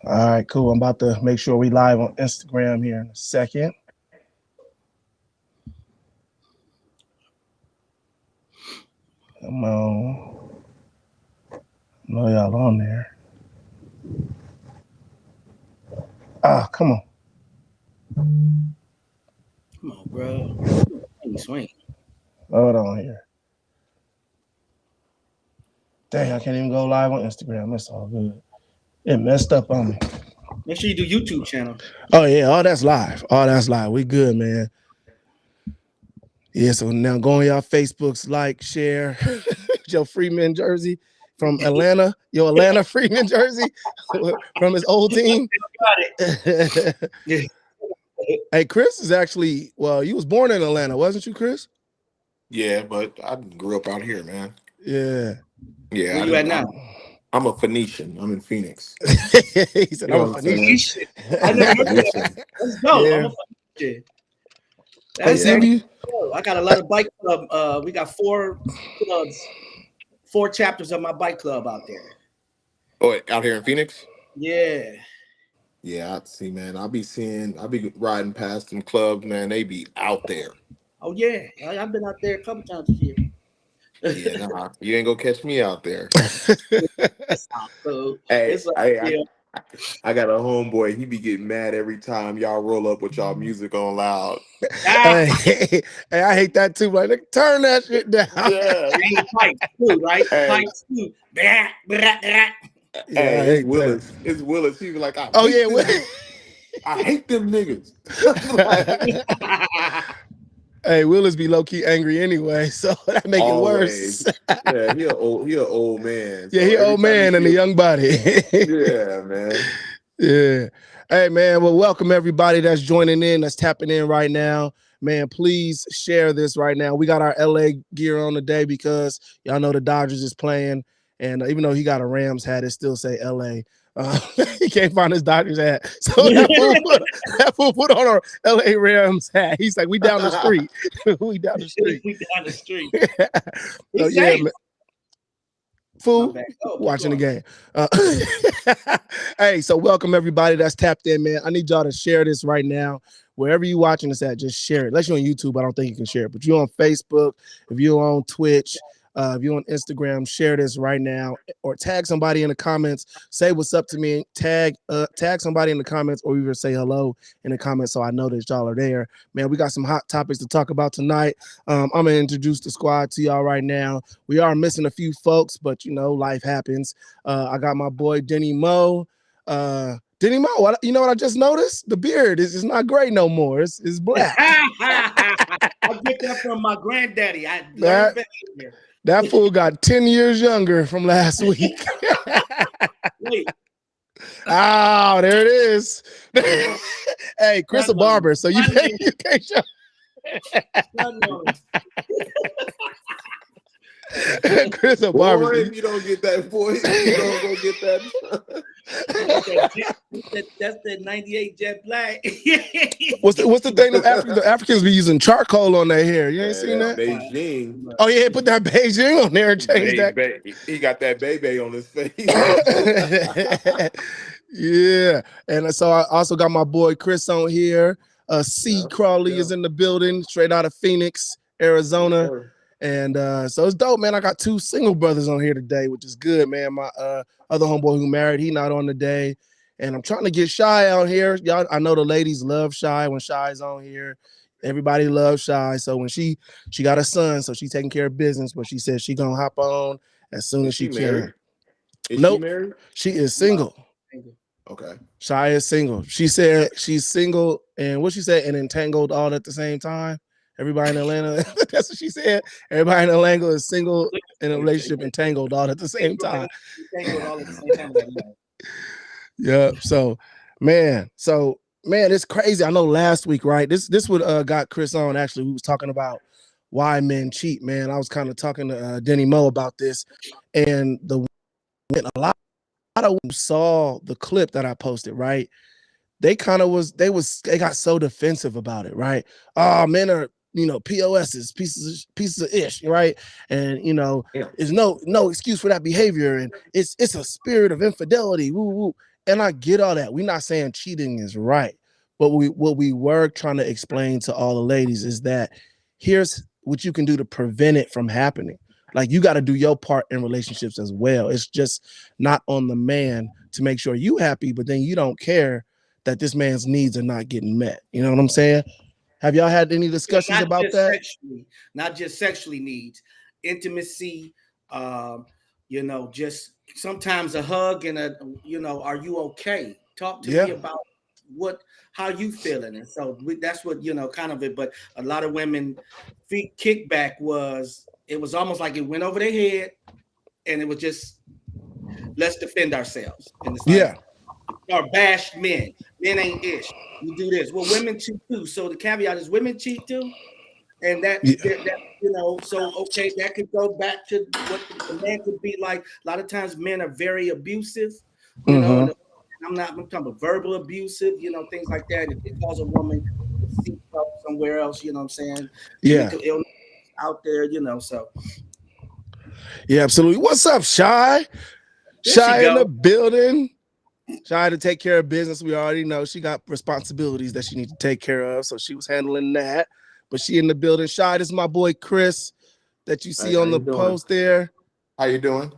All right, cool. I'm about to make sure we live on Instagram here in a second. Come on. I know y'all on there. Come on. Come on, bro. Swing. Hold on here. Dang, I can't even go live on Instagram. That's all good. It messed up on me. Make sure you do YouTube channel. Oh, yeah. All that's live. All that's live. We good, man. Yeah, so now go on y'all Facebooks, like, share. Joe Freeman jersey from Atlanta. Your Atlanta Freeman jersey from his old team. Hey, Chris is actually, well, you was born in Atlanta, wasn't you, Chris? Yeah, but I grew up out here, man. Yeah. Yeah. Where you at now? I'm a Phoenician. I'm in Phoenix. He said, You know I'm a what I'm Phoenician. I never heard Phoenician. that. Let's go. Yeah. I'm a Phoenician. Hey, see if you. I got a lot of bike club. We got 4 clubs, 4 chapters of my bike club out there. Oh, out here in Phoenix? Yeah. Yeah, I see, man. I'll be riding past them clubs, man. They be out there. Oh yeah, I've been out there a couple times this year. Yeah, nah, you ain't gonna catch me out there. So Hey, it's like, I got a homeboy. He be getting mad every time y'all roll up with y'all music on loud. Hey, I hate that too. Like, turn that shit down. Yeah. Pipes too, right? Hey. Pipes too. Yeah, Hey, it's Willis. It's Willis. He was like, I hate them niggas. Hey, Willis be low key angry anyway, so that make it worse. Yeah, he an old man. Yeah, he an old man and a young body. Yeah, man. Yeah. Hey, man. Well, welcome everybody that's joining in, that's tapping in right now. Man, please share this right now. We got our LA gear on today because y'all know the Dodgers is playing, and even though he got a Rams hat, it still say LA. He can't find his Dodgers hat, so that fool put on our LA Rams hat. He's like, "We down the street, we down the street, we down the street." So yeah, man. Fool watching the game. Hey, so welcome everybody that's tapped in, man. I need y'all to share this right now. Wherever you watching this at, just share it. Unless you're on YouTube, I don't think you can share it. But you're on Facebook, if you're on Twitch, if you're on Instagram, share this right now, or tag somebody in the comments. Say what's up to me. Tag somebody in the comments, or even say hello in the comments so I know that y'all are there. Man, we got some hot topics to talk about tonight. I'm gonna introduce the squad to y'all right now. We are missing a few folks, but you know, life happens. I got my boy Denny Mo. Denny Mo, you know what I just noticed? The beard is not gray no more. It's black. I get that from my granddaddy. I learned behavior. That fool got 10 years younger from last week. Wait. Oh, there it is. Hey, Chris a barber, so you can't show. Chris a barber. Boy, if you don't get that, boy, you don't go get that. That's the 98 Jet Black. What's the thing? The Africans be using charcoal on their hair. You ain't seen that? Beijing. Oh yeah, put that Beijing on there and change that. He got that baby on his face. Yeah, and so I also got my boy Chris on here. C. Crawley is in the building, straight out of Phoenix, Arizona. And so it's dope, man. I got 2 single brothers on here today, which is good, man. My other homeboy who married, he not on today. And I'm trying to get Shy out here. Y'all, I know the ladies love Shy when Shy's on here. Everybody loves Shy. So when she got a son, so she's taking care of business, but she said she gonna hop on as soon as she can. Nope. She married? She is single. Okay. Shy is single. She said she's single, and what she said, and entangled all at the same time. Everybody in Atlanta, that's what she said. Everybody in Atlanta is single in a relationship, entangled all at the same time. Yeah. So, man, it's crazy. I know last week, right? This would got Chris on. Actually, we was talking about why men cheat. Man, I was kind of talking to Denny Mo about this, and a lot of them saw the clip that I posted, right? They kind of they got so defensive about it, right? Oh, men are, POSs, pieces of ish, right? And there's no excuse for that behavior, and it's a spirit of infidelity. Woo woo. And I get all that. We're not saying cheating is right. But what we were trying to explain to all the ladies is that here's what you can do to prevent it from happening. Like you got to do your part in relationships as well. It's just not on the man to make sure you happy, but then you don't care that this man's needs are not getting met. You know what I'm saying? Have y'all had any discussions Not about just that? sexually, not just sexually needs, intimacy. Um, just sometimes a hug and are you okay? Talk to me Yeah. about how you feeling, and so that's what kind of it. But a lot of women, kickback it was almost like it went over their head, and it was just let's defend ourselves, and it's like Yeah. or bash men. Men ain't ish. You do this. Well, women cheat too. So the caveat is women cheat too, and Yeah. so okay, that could go back to what the man could be like. A lot of times, men are very abusive, Mm-hmm. and I'm talking about verbal abusive, things like that. And it causes a woman to seek help somewhere else. You know what I'm saying? Yeah. Mental illness out there. So Yeah, absolutely. What's up, Shy? there she Shy in the go. building. Shy to take care of business. We already know she got responsibilities that she needs to take care of. So she was handling that. But she in the building. Shy, this is my boy Chris that you Hey, see how on you the doing? post there. How you doing?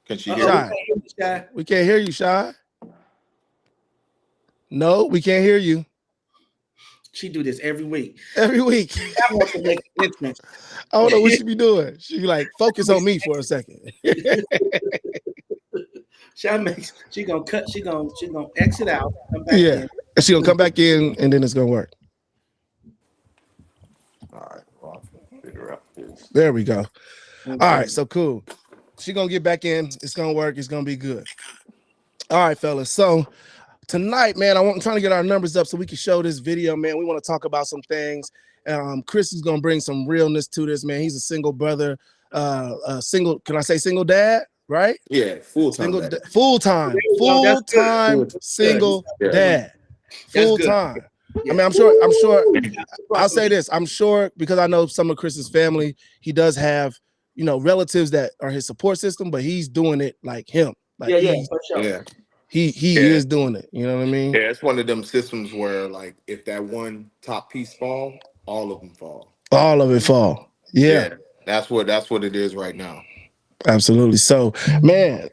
Can she hear We me? Shy, can't hear you, Shy. we can't hear you, Shy. No, we can't hear you. She do this every week. Every week. I want to make an entrance. I don't know what she be doing. She be like, focus on me for a second. She gonna exit out, come back Yeah. in. And she gonna come back in and then it's gonna work. All right, well, I'll figure out this. There we go. All Okay. right, so cool. She gonna get back in. It's gonna work. It's gonna be good. All right, fellas. So tonight, man, I'm trying to get our numbers up so we can show this video, man. We want to talk about some things. Chris is gonna bring some realness to this, man. He's a single brother, single. Can I say single dad? Right? Yeah, full time Single, daddy. full There time, you go. That's full good. time Full time Good. daddy. single Yeah. dad, That's full good. time. I Yeah. mean, I'm sure. I'll Woo! say this. I'm sure because I know some of Chris's family. He does have, relatives that are his support system, but he's doing it like him. Like Yeah, yeah, he for sure. Yeah. he Yeah. is doing it. You know what I mean? Yeah, it's one of them systems where like if that one top piece fall, all of them fall. All of it fall. Yeah, Yeah. That's what it is right now. absolutely. So, man,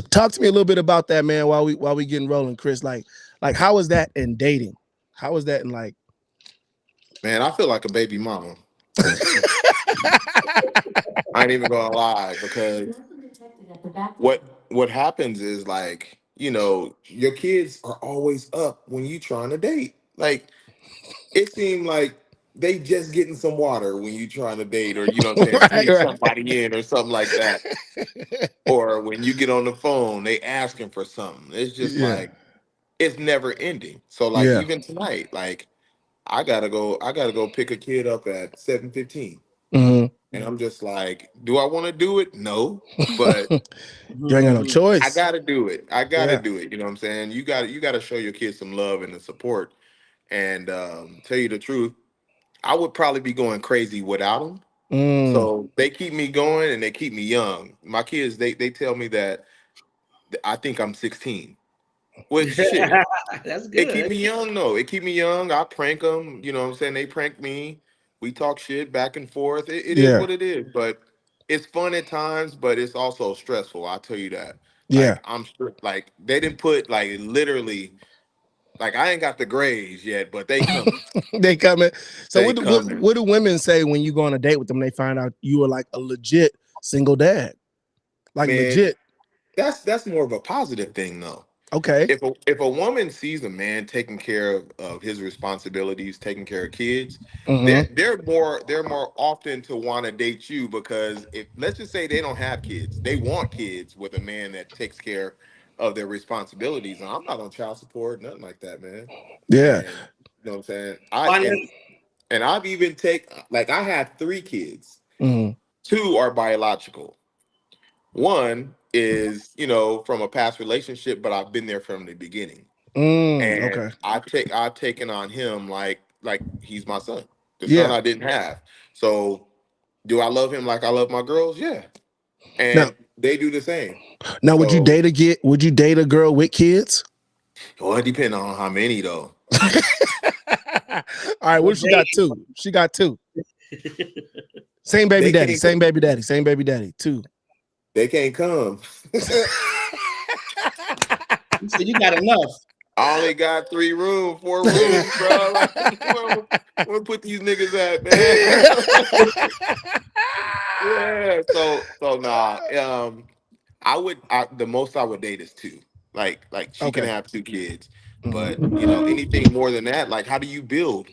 talk to me a little bit about that, man. While we getting rolling, Chris. Like how is that in dating? How is that in like? Man, I feel like a baby mama. I ain't even gonna lie because what happens is like, your kids are always up when you trying to date. Like it seemed like they just getting some water when you trying to date or Right, sneak right. somebody in or something like that. Or when you get on the phone, they asking for something. It's just Yeah, like it's never ending. So like yeah. even tonight, like I gotta go pick a kid up at 7:15. Hmm. And I'm just like, do I want to do it? No. But You ain't got no I choice. gotta do it. I gotta Yeah. do it. You know what I'm saying? You gotta show your kids some love and the support. And tell you the truth, I would probably be going crazy without them. Mm. So they keep me going and they keep me young. My kids, they tell me that I think I'm 16. Which shit, That's it keep good. me young though. It keep me young. I prank them. You know what I'm saying? They prank me. We talk shit back and forth. It is Yeah. what it is. But it's fun at times, but it's also stressful. I'll tell you that. Yeah. Like like they didn't put like literally like I ain't got the grades yet, but they coming. They coming. So They what coming. what do women say when you go on a date with them? They find out you are like a legit single dad, like Man, legit. that's more of a positive thing though. Okay. If a woman sees a man taking care of his responsibilities, taking care of kids, Mm-hmm. they're more often to want to date you because if let's just say they don't have kids, they want kids with a man that takes care of their responsibilities. And I'm not on child support, nothing like that, man. Yeah. And you know what I'm saying? I and Finance. and I've even like I have 3 kids. Mm-hmm. 2 are biological. One is, from a past relationship, but I've been there from the beginning. And Okay. I've taken on him like he's my son, the son Yeah. I didn't have. So do I love him like I love my girls? Yeah. Now, And they do the same. Now, would you So, date a girl with kids? well, it depends on how many though. All right, what if she got two? She got two. Same baby They daddy, can't. same baby daddy, same baby daddy, two. They can't come. You said you got enough. I only got 4 rooms, bro. Like, where put these niggas at, man? Yeah. So nah. The most I would date is 2. Like she can Okay. have 2 kids, but Mhm. anything more than that, like how do you build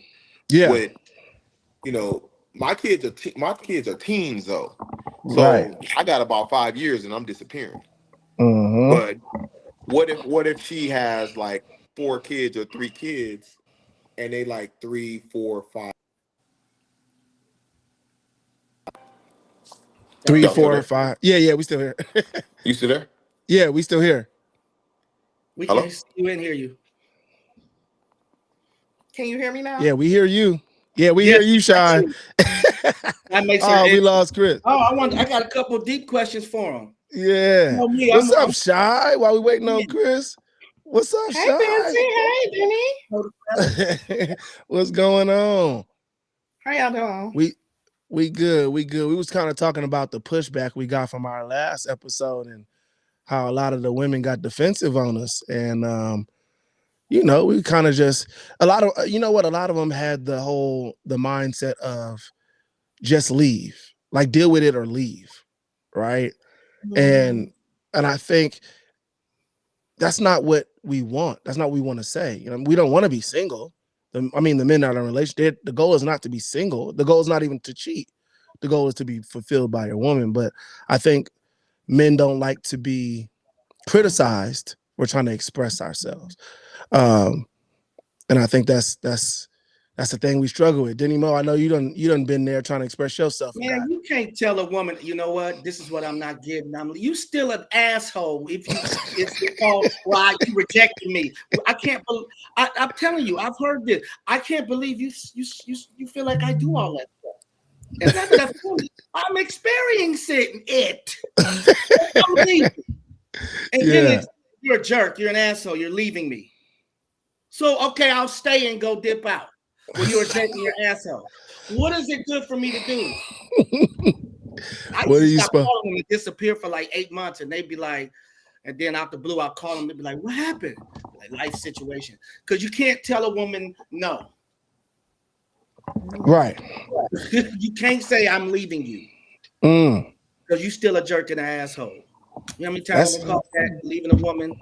Yeah. with my kids are teens though, Right. so I got about 5 years and I'm disappearing. Mm-hmm. But what if she has like 4 kids or 3 kids and they like 3, 4, 5? 3, Y'all still 4, there? 5. Yeah, we still here. You still there? Yeah, we still here. We Hello? can't see you and hear you. Can you hear me now? Yeah, we hear you. Yeah, we Yes, hear you, Shy. that makes her. Oh, we lost Chris. I got a couple deep questions for him. Yeah. You know me, What's up, Shy? While we waiting on Yeah. Chris. What's up, Hey, Shy? Benzi. Hey, Benny. What's going on? How y'all doing? We good. We was kind of talking about the pushback we got from our last episode and how a lot of the women got defensive on us. And we kind of just a lot of a lot of them had the mindset of just leave, like deal with it or leave, right? And I think that's not what we want. That's not what we want to say. We don't want to be single. The men that are in a relationship, the goal is not to be single. The goal is not even to cheat. The goal is to be fulfilled by your woman. But I think men don't like to be criticized. We're trying to express ourselves. And I think that's the thing we struggle with. Denny Mo, I know you done been there trying to express yourself. Man, you can't tell a woman, you know what? This is what I'm not getting. You still an asshole if you call why you rejected me. I can't believe. I'm telling you, I've heard this. I can't believe you feel like I do all that stuff. It's not that I'm experiencing it. I'm leaving. And then you're a jerk. You're an asshole. You're leaving me. So okay, I'll stay and go dip out. Well, you're a jerk and you're an asshole. What is it good for me to do? I What are used you to stop calling them and disappear for like 8 months, and they'd be like, and then out the blue, I'll call them. They'd be like, "What happened?" Like life situation, because you can't tell a woman no. Right. You can't say I'm leaving you because you still a jerk and an asshole. You know how many times I'm called that leaving a woman?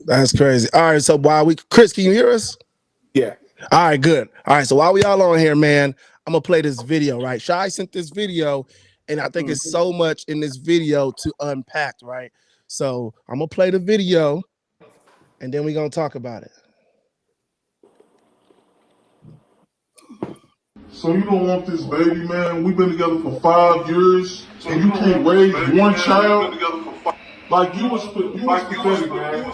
That's crazy. All right, so Chris, can you hear us? Yeah. All right, good. All right, so while we all on here, man, I'm gonna play this video, right? Shai sent this video, and I think it's so much in this video to unpack, right? So I'm gonna play the video, and then we're gonna talk about it. So you don't want this baby, man? We've been together for 5 years, and you can't raise one child? Like, you was pathetic, man.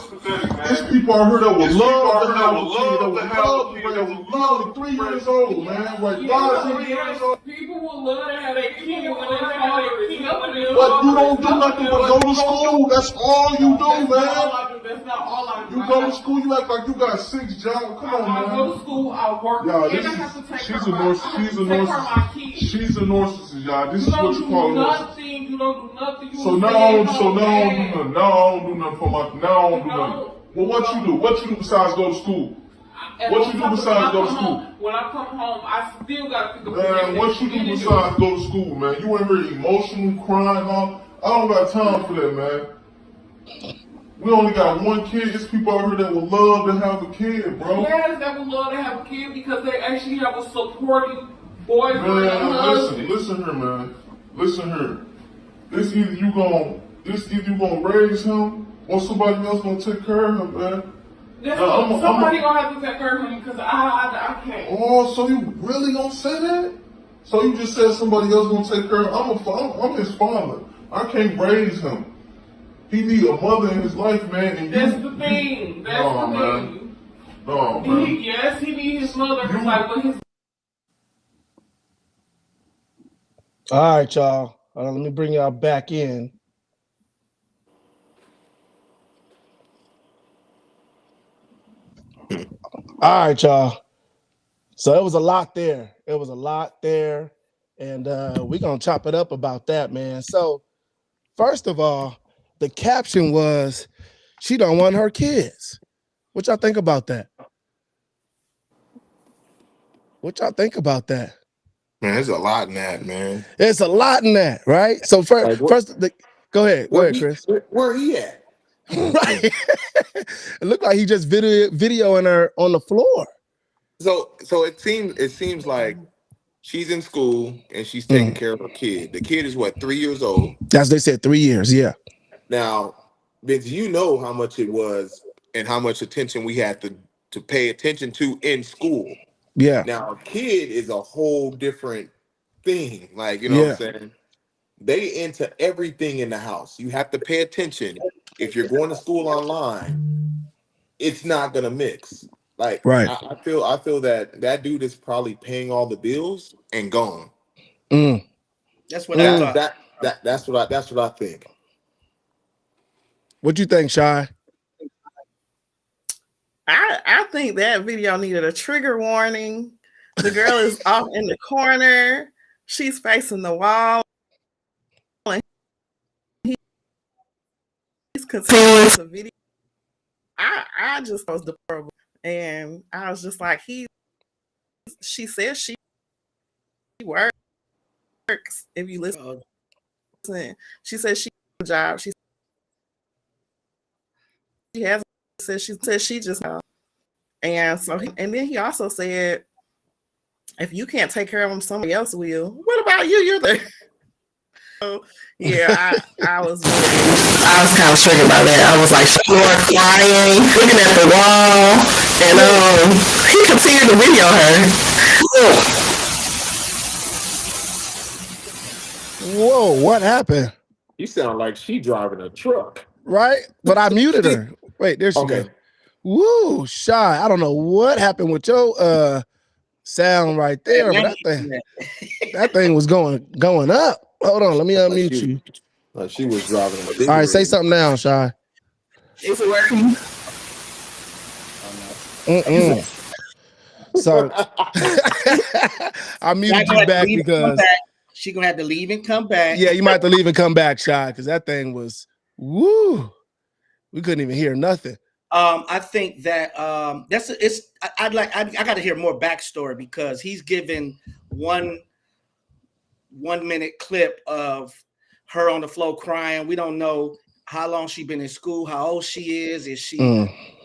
There's people out here that would love to have a kid, that would love to raise a kid. You're only 3 years old, man. Like, 5 years old. People would love to have a kid when they call their kid up. But you don't do nothing but go to school. That's all you do, man. That's not all I do. You go to school, you act like you got 6 jobs. Come on, man. I go to school, I work, and I have to take she's care of my kids. She's a narcissist, y'all. This is what you call a narcissist. You don't do nothing. So now I don't do nothing for my. Now I don't do nothing. Well, what you do? What you do besides go to school? What you do besides go to school? When I come home, I still got to pick up. Man, what you do besides go to school, man? You in here emotional, crying, all. I don't got time for that, man. We only got 1 kid. There's people out here that would love to have a kid, bro. Yes, that would love to have a kid because they actually have a supporting boyfriend and husband. Listen here, man. Listen here. This either you gonna raise him or somebody else gonna take care of him, man. Somebody gonna have to take care of him because I can't. Oh, so you really gonna say that? So you just said somebody else gonna take care of him? I'm his father. I can't raise him. He need a mother in his life, man. And that's the thing. That's the thing. No, man. Yes, he need his mother. But his. All right, y'all. Hold on, let me bring y'all back in. All right, y'all. So it was a lot there. It was a lot there. And we're going to chop it up about that, man. So, first of all, the caption was, she don't want her kids. What y'all think about that? What y'all think about that? Man, there's a lot in that, man. It's a lot in that, right? So Like go ahead, Chris. where he at? Right. It looked like he just videoing her on the floor. So it seems like she's in school and she's taking Mm. care of her kid. The kid is what, 3 years old? As they said, 3 years. Yeah. Now, Vince, you know how much it was and how much attention we had to pay attention to in school. Yeah. Now, a kid is a whole different thing. Like, you know what Yeah. I'm saying? They into everything in the house. You have to pay attention. If you're going to school online, it's not gonna mix. Like Right. I feel that dude is probably paying all the bills and gone. Mm. That's what I Mm. thought. That's what I think. What you think, Shy? I think that video needed a trigger warning. The girl is off in the corner. She's facing the wall. And he's continuing the video. I just was deplorable. And I was just like, she says she works. If you listen, she says she has a job. She has she says she just and so and then he also said, if you can't take care of them, somebody else will. What about you? You're there. So yeah, I was kind of triggered by that. I was like, more crying, looking at the wall, and he continued to video her. Whoa, what happened? You sound like she driving a truck. Right? But I muted her. Wait, there she Okay. goes. Woo, Shy. I don't know what happened with your sound right there, but that thing was going up. Hold on, let me unmute you. She was driving a big All right, say something now, Shy. Is it working? So I muted you back because she's gonna have to leave and come back. Yeah, you might have to leave and come back, Shy, because that thing was woo. We couldn't even hear nothing. I think that I got to hear more backstory because he's given 1 minute clip of her on the floor crying. We don't know how long she's been in school, how old she is. Is she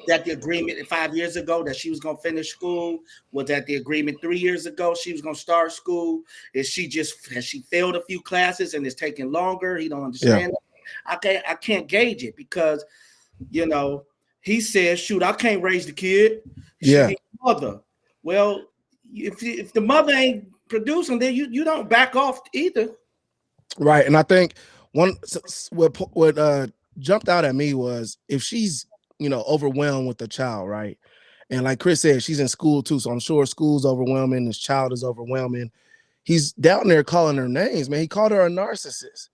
that the agreement 5 years ago that she was going to finish school? Was that the agreement 3 years ago she was going to start school? Has she failed a few classes and it's taking longer? He don't understand. Yeah. I can't gauge it because, you know, he says, shoot, I can't raise the kid. She needs a mother. Well, if the mother ain't producing, then you don't back off either. Right. And I think what jumped out at me was if she's, overwhelmed with the child, right? And like Chris said, she's in school too. So I'm sure school's overwhelming. This child is overwhelming. He's down there calling her names, man. He called her a narcissist.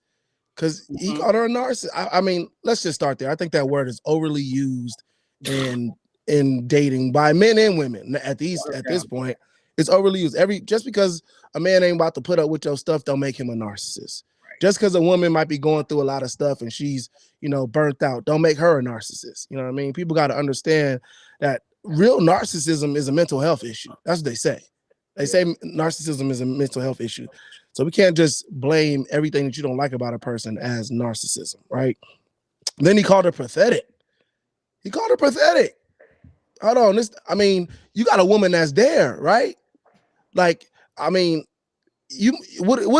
Because he called her a narcissist. I mean, let's just start there. I think that word is overly used in dating by men and women. At this point, it's overly used. Just because a man ain't about to put up with your stuff, don't make him a narcissist. Right. Just because a woman might be going through a lot of stuff and she's, burnt out, don't make her a narcissist. You know what I mean? People got to understand that real narcissism is a mental health issue. That's what they say. They say narcissism is a mental health issue. So we can't just blame everything that you don't like about a person as narcissism, right? Then he called her pathetic. Hold on. You got a woman that's there, right? Like, what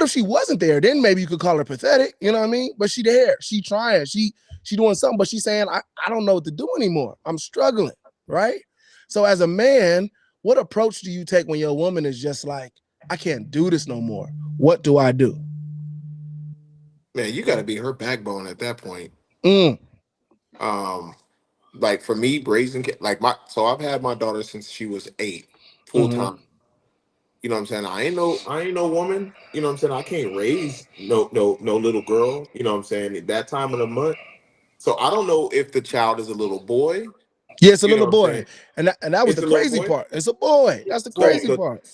if she wasn't there? Then maybe you could call her pathetic, you know what I mean? But she there, she trying, she doing something, but she's saying, I don't know what to do anymore. I'm struggling, right? So as a man, what approach do you take when your woman is just like, I can't do this no more? What do I do? Man, you got to be her backbone at that point. Like for me, I've had my daughter since she was 8, full time. You know what I'm saying? I ain't no woman. You know what I'm saying? I can't raise no little girl. You know what I'm saying? At that time of the month. So I don't know if the child is a little boy. Yeah, it's a You know little what I'm boy, saying? and that was It's the a little crazy boy. part. It's a boy. That's the So crazy part.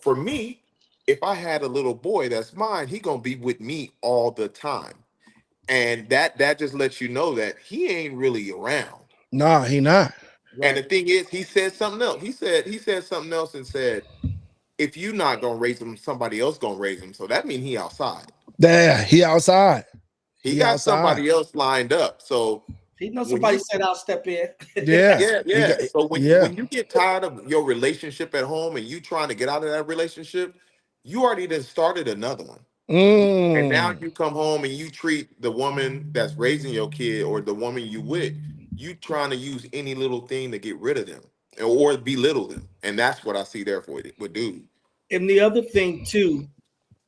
for me, if I had a little boy that's mine, he gonna be with me all the time. And that just lets you know that he ain't really around. Nah, he not. And the Right. thing is, he said something else. He said something else and said, if you not gonna raise him, somebody else gonna raise him. So that means he outside. There, he outside. He He got outside. somebody else lined up. So He knows when somebody you said I'll step in. Yeah, he got. so Yeah. when you get tired of your relationship at home and you trying to get out of that relationship, you already done started another one. And now Mm. you come home and you treat the woman that's raising your kid or the woman you with, you trying to use any little thing to get rid of them or belittle them. And that's what I see there for it with dude. And the other thing too,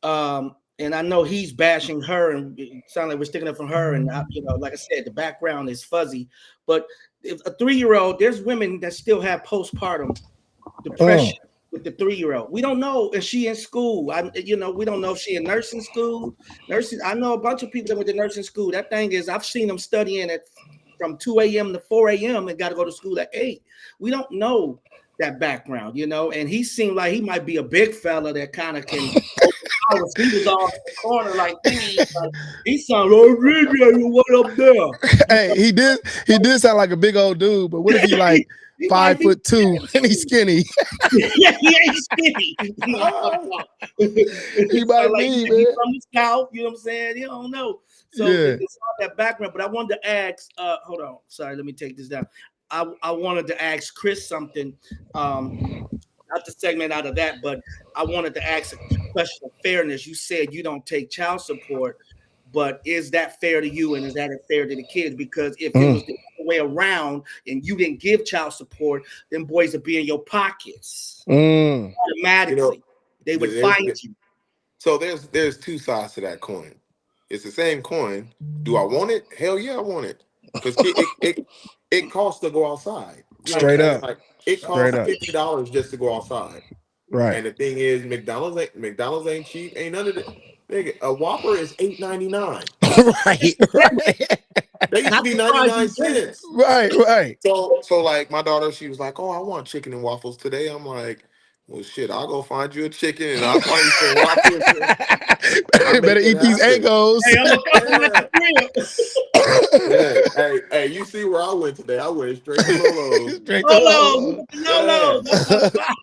and I know he's bashing her, and it sounds like we're sticking up for her. And like I said, the background is fuzzy. But if a 3-year-old, there's women that still have postpartum Mm. depression with the 3-year-old. We don't know if she in school. We don't know if she in nursing school. Nursing. I know a bunch of people that went to nursing school. That thing is, I've seen them studying at from 2 a.m. to 4 a.m. and got to go to school at 8. We don't know that background, and he seemed like he might be a big fella that kind of can overpower. He was all in the corner like me. Like, he sounded what up there? Hey, he did sound like a big old dude, but what if he like He might five be foot two and he's skinny? yeah, he ain't skinny. He It sound might like be, he man. from the south. You know what I'm saying? You don't know. So Yeah. it's not that background. But I wanted to ask. Hold on. Sorry. Let me take this down. I wanted to ask Chris something. Not the segment out of that, but I wanted to ask a question of fairness. You said you don't take child support, but is that fair to you, and is that fair to the kids? Because if it Mm. was the other way around and you didn't give child support, them boys would be in your pockets Mm. You know, automatically. They would there's find you. so there's two sides to that coin. It's the same coin. Do I want it? Hell yeah, I want it. Because it costs to go outside. You know what I'm Straight saying? up. Like it Straight costs up. $50 just to go outside. Right. And the thing is, McDonald's ain't cheap. Ain't none of it. Nigga, a Whopper is $8.99. Right. Right. They used to Not be surprised 99 you did it. cents. Right. Right. So like my daughter, she was like, "Oh, I want chicken and waffles today." I'm like, "Well, shit, I'll go find you a chicken and I'll find you some waffles and I'll make Better it eat these happen." egos. Hey, I'm gonna come to Yeah, the crib. yeah. Hey, you see where I went today? I went straight to Lolo's. Straight to Lolo, you Lolo. got the Yeah. Lolo. That's my spot.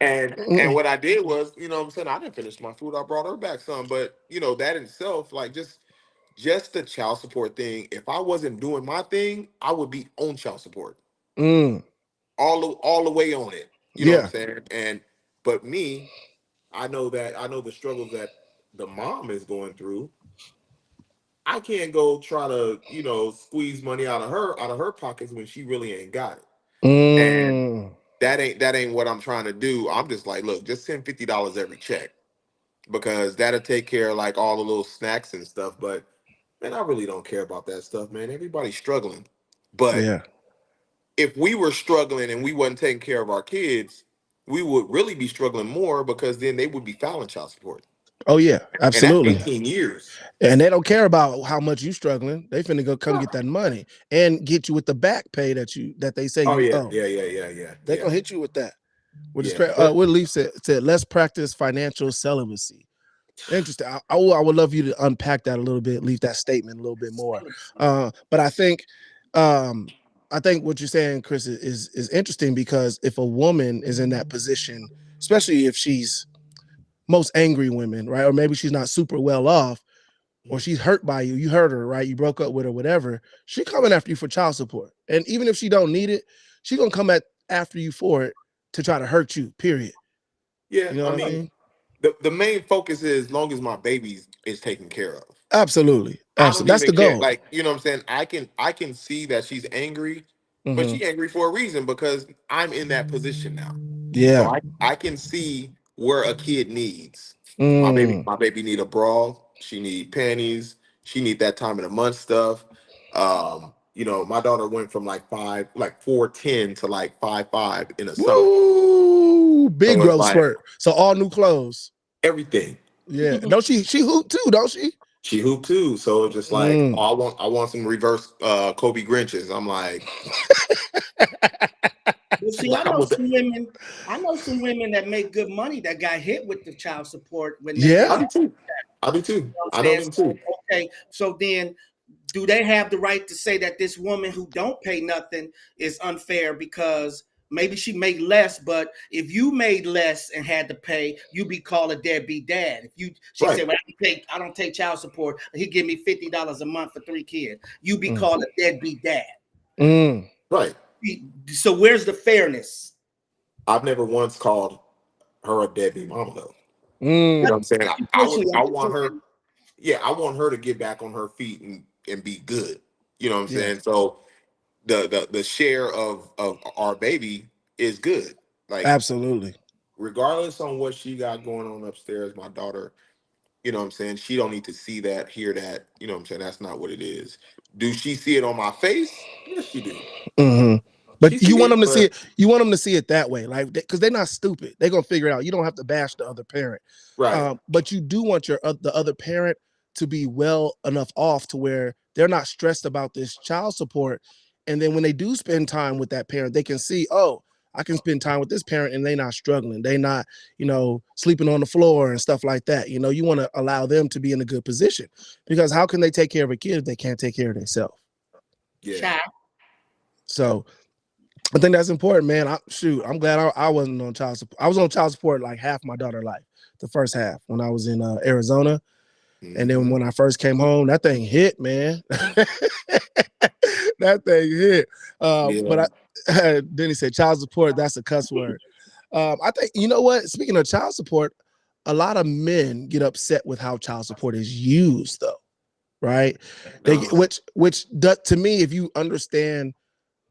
And what I did was, you know what I'm saying, I didn't finish my food. I brought her back some. But that in itself, like just the child support thing, if I wasn't doing my thing, I would be on child support. Mm. All the way on it. You know what I'm Yeah. saying? And but me, I know the struggles that the mom is going through. I can't go try to, squeeze money out of her pockets when she really ain't got it. And Mm. that ain't what I'm trying to do. I'm just like, look, just send $50 every check because that'll take care of like all the little snacks and stuff. But man, I really don't care about that stuff, man. Everybody's struggling. But Yeah. if we were struggling and we wasn't taking care of our kids, we would really be struggling more because then they would be filing child support. Oh yeah. And that's Absolutely. 18 years. And they don't care about how much you struggling. They finna go come get that money and get you with the back pay that they say Oh you yeah, owe. yeah, yeah, yeah, yeah, They yeah, gonna hit you with that. Which is yeah. crazy. But What Leaf said, let's practice financial celibacy. Interesting. I would love you to unpack that a little bit, leave that statement a little bit more. But um, I think what you're saying, Chris, is interesting because if a woman is in that position, especially if she's most angry women, right? Or maybe she's not super well off, or she's hurt by you. You hurt her, right? You broke up with her, whatever. She coming after you for child support. And even if she don't need it, she gonna come after you for it to try to hurt you, period. yeah, You know I what I mean, mean? the main focus is as long as my baby is taken care of. Absolutely. I don't Absolutely. That's even the care. goal. Like, you know what I'm saying? I can see that she's angry, but Hmm. she's angry for a reason because I'm in that position now. So Yeah. I can see where a kid needs. Mm. My baby need a bra, she need panties, she need that time of the month stuff. My daughter went from like 4'10" to like 5'5" in a summer. Woo! Ooh, big So it's growth like spurt. So all new clothes. everything. Yeah. Don't she hoop too, don't she? She hooped too. So it's just like, I want some reverse Kobe Grinches. I'm like, Well, see, like I'm with the, I know some women that make good money that got hit with the child support when they Yeah. I do too. I do too. You know what I I'm know saying? them too. Okay, so then do they have the right to say that this woman who don't pay nothing is unfair because maybe she made less, but if you made less and had to pay, you be called a deadbeat dad. She Right. said, well, I don't take child support. He give me $50 a month for 3 kids. You be Mm. called a deadbeat dad. Right. So where's the fairness? I've never once called her a deadbeat mama though. You know Mm. what I'm saying? Personally, I want her, yeah, I want her to get back on her feet and be good. You know what I'm Yeah. saying? So the share of our baby is good. Like Absolutely. regardless on what she got going on upstairs, my daughter, you know what I'm saying? She don't need to see that, hear that, you know what I'm saying? That's not what it is. Do she see it on my face? Yes, she do. Mm-hmm. She But you see want it, them to see but it. You want them to see it that way, like because they're not stupid. They're gonna figure it out. You don't have to bash the other parent, right. but you do want the other parent to be well enough off to where they're not stressed about this child support. And then when they do spend time with that parent, they can see, oh, I can spend time with this parent, and they're not struggling. They not, sleeping on the floor and stuff like that. You want to allow them to be in a good position because how can they take care of a kid if they can't take care of themselves? Yeah. So I think that's important, man. I'm glad I wasn't on child support. I was on child support like half my daughter's life, the first half when I was in Arizona. And then when I first came home, that thing hit, man. That thing hit. But then he said child support, that's a cuss word. I think, you know what? Speaking of child support, a lot of men get upset with how child support is used, though, right? Which to me, if you understand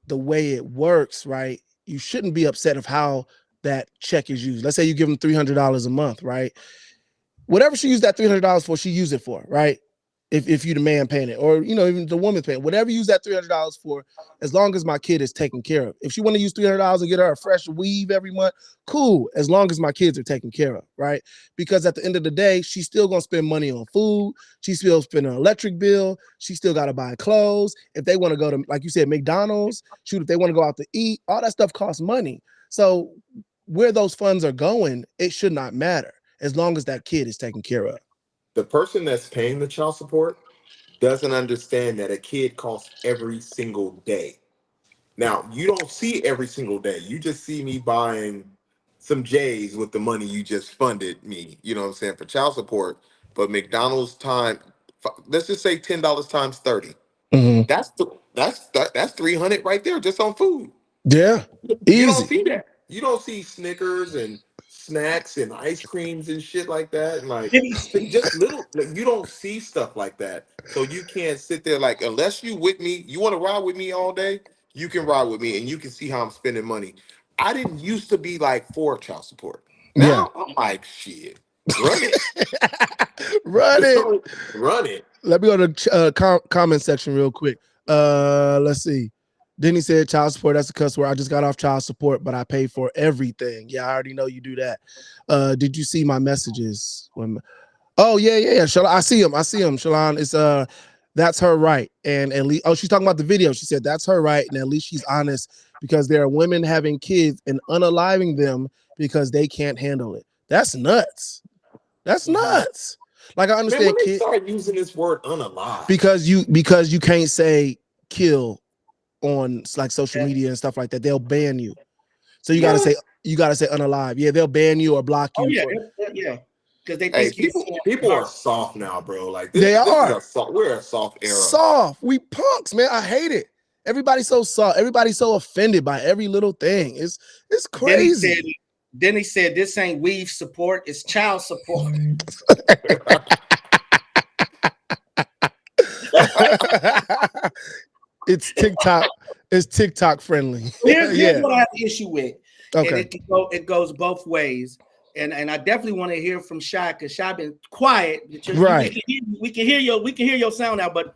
the way it works, right, you shouldn't be upset of how that check is used. Let's say you give them $300 a month, right? Whatever she used that $300 for, she used it for, right? If you the man paying it, or even the woman's paying, whatever you use that $300 for, as long as my kid is taken care of. If she want to use $300 and get her a fresh weave every month, cool, as long as my kids are taken care of, right? Because at the end of the day, she's still gonna spend money on food, she's still spending an electric bill, she still gotta buy clothes. If they want to go to, like you said, McDonald's, shoot, if they want to go out to eat, all that stuff costs money. So where those funds are going, it should not matter as long as that kid is taken care of. The person that's paying the child support doesn't understand that a kid costs every single day. Now, you don't see every single day. You just see me buying some J's with the money you just funded me, you know what I'm saying, for child support. But McDonald's time, let's just say $10 times 30. Mm-hmm. That's 300 right there just on food. Yeah, You don't easy. see that. You don't see Snickers and snacks and ice creams and shit like that. And like just little, like, you don't see stuff like that. So you can't sit there like, unless you with me, you want to ride with me all day, you can ride with me and you can see how I'm spending money. I didn't used to be like for child support. Yeah. Now I'm like, shit, run it. Run it. Run it. Let me go to the comment section real quick. Let's see. Then he said child support, that's a cuss word. I just got off child support, but I pay for everything. Yeah, I already know you do that. Did you see my messages? Oh, yeah. I see him. Shalon, it's that's her right. And at least, she's talking about the video. She said that's her right. And at least she's honest because there are women having kids and unaliving them because they can't handle it. That's nuts. That's nuts. Like, I understand. Man, when they start using this word unalive. Because you can't say kill on like social media and stuff like that. They'll ban you. So you gotta say unalive. Yeah, they'll ban you or block you. Yeah. Because they Hey, think people are soft now, bro. Like they are. We're a soft era. Soft. We punks, man. I hate it. Everybody's so soft. Everybody's so offended by every little thing. It's crazy. Then he said this ain't weave support, it's child support. It's TikTok. It's TikTok friendly. Here's what I have an issue with. Okay. And it goes both ways. And I definitely want to hear from Shy because Shy been quiet. Right. We can hear your sound now, but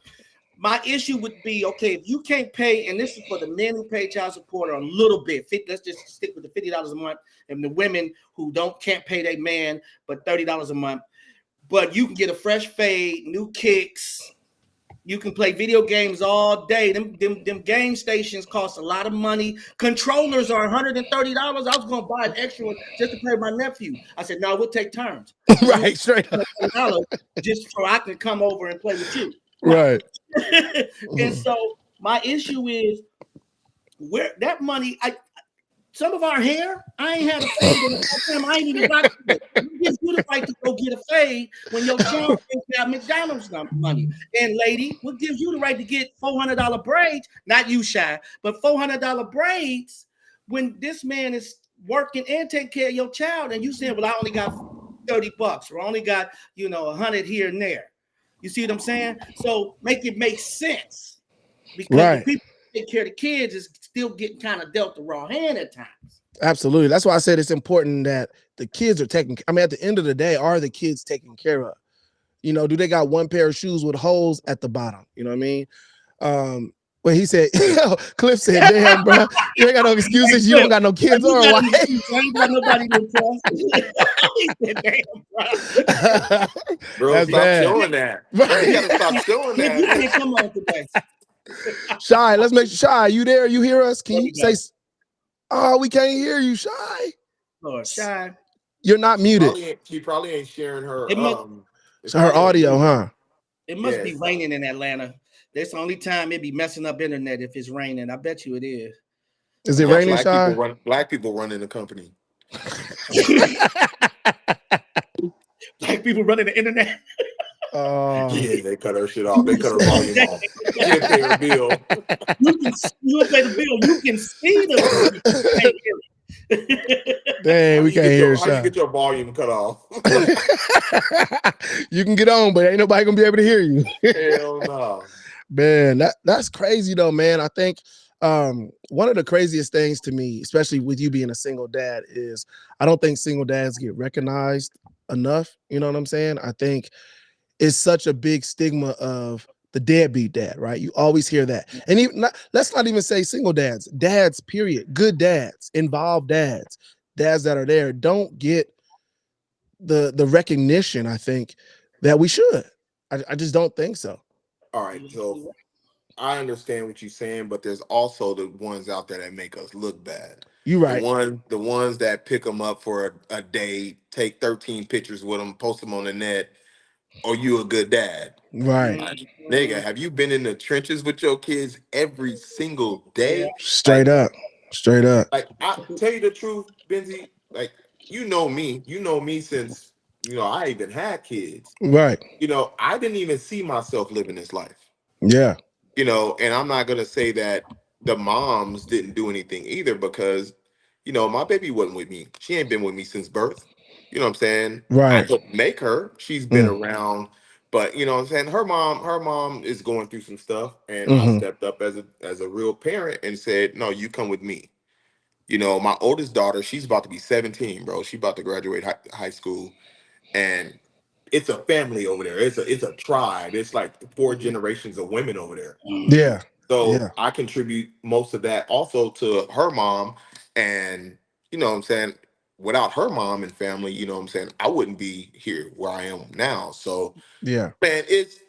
My issue would be, okay, if you can't pay, and this is for the men who pay child support or a little bit, let's just stick with the $50 a month, and the women who can't pay their man but $30 a month, but you can get a fresh fade, new kicks. You can play video games all day. Them game stations cost a lot of money. Controllers are $130. I was going to buy an extra one just to play with my nephew. I said, no, we'll take turns. Right, straight up. Just so I can come over and play with you. Right. And so my issue is where that money, some of our hair, I ain't had a fade in a time. I ain't even got it. It gives you the right to go get a fade when your child got McDonald's money. And lady, what gives you the right to get $400 braids? Not you, Shy, but $400 braids when this man is working and taking care of your child, and you saying, well, I only got $30 or I only got 100 here and there. You see what I'm saying? So make it make sense, because the people who take care of the kids is still getting kind of dealt the raw hand at times. Absolutely. That's why I said it's important that the kids are taken. I mean, at the end of the day, are the kids taken care of? Do they got one pair of shoes with holes at the bottom? You know what I mean? When he said, Cliff said, damn, bro, you ain't got no excuses. You don't got no kids or a wife. I ain't got nobody to trust. He said, damn, bro. That's Stop bad. showing that. You gotta stop showing You that. can't come on today. Shy, let's make sure. Shy, you there? You hear us? Can you say, oh, we can't hear you, Shy. Lord, Shy. You're not muted. She probably ain't sharing her her audio, huh? It must be raining in Atlanta. That's the only time it be messing up internet if it's raining. I bet you it is. Is it raining, Shy? Black people running the company. Black people running the internet. Yeah, they cut her shit off. They cut her volume off. She didn't pay her bill. You pay the bill. You can see the Dang, we can't hear Shy. How you get your volume cut off? You can get on, but ain't nobody gonna be able to hear you. Hell no. Man, that's crazy though, man. I think one of the craziest things to me, especially with you being a single dad, is I don't think single dads get recognized enough. You know what I'm saying? I think it's such a big stigma of the deadbeat dad, right? You always hear that. And let's not even say single dads, period. Good dads, involved dads that are there don't get the recognition, I think, that we should. I just don't think so. All right, so I understand what you're saying, but there's also the ones out there that make us look bad. You right. The ones that pick them up for a day, take 13 pictures with them, post them on the net. Are you a good dad? Right. Nigga, have you been in the trenches with your kids every single day? Straight up. Like, I tell you the truth, Benzi, like, you know me since, I even had kids. Right. I didn't even see myself living this life. Yeah. And I'm not going to say that the moms didn't do anything either, because, my baby wasn't with me. She ain't been with me since birth. You know what I'm saying? Right. I couldn't make her. She's been around, but you know what I'm saying? Her mom is going through some stuff, and I stepped up as a real parent and said, no, you come with me. My oldest daughter, she's about to be 17, bro. She's about to graduate high school, and it's a family over there. It's a tribe. It's like 4 generations of women over there. Yeah. So I contribute most of that also to her mom, and you know what I'm saying? Without her mom and family, you know what I'm saying, I wouldn't be here where I am now. So yeah, man, it's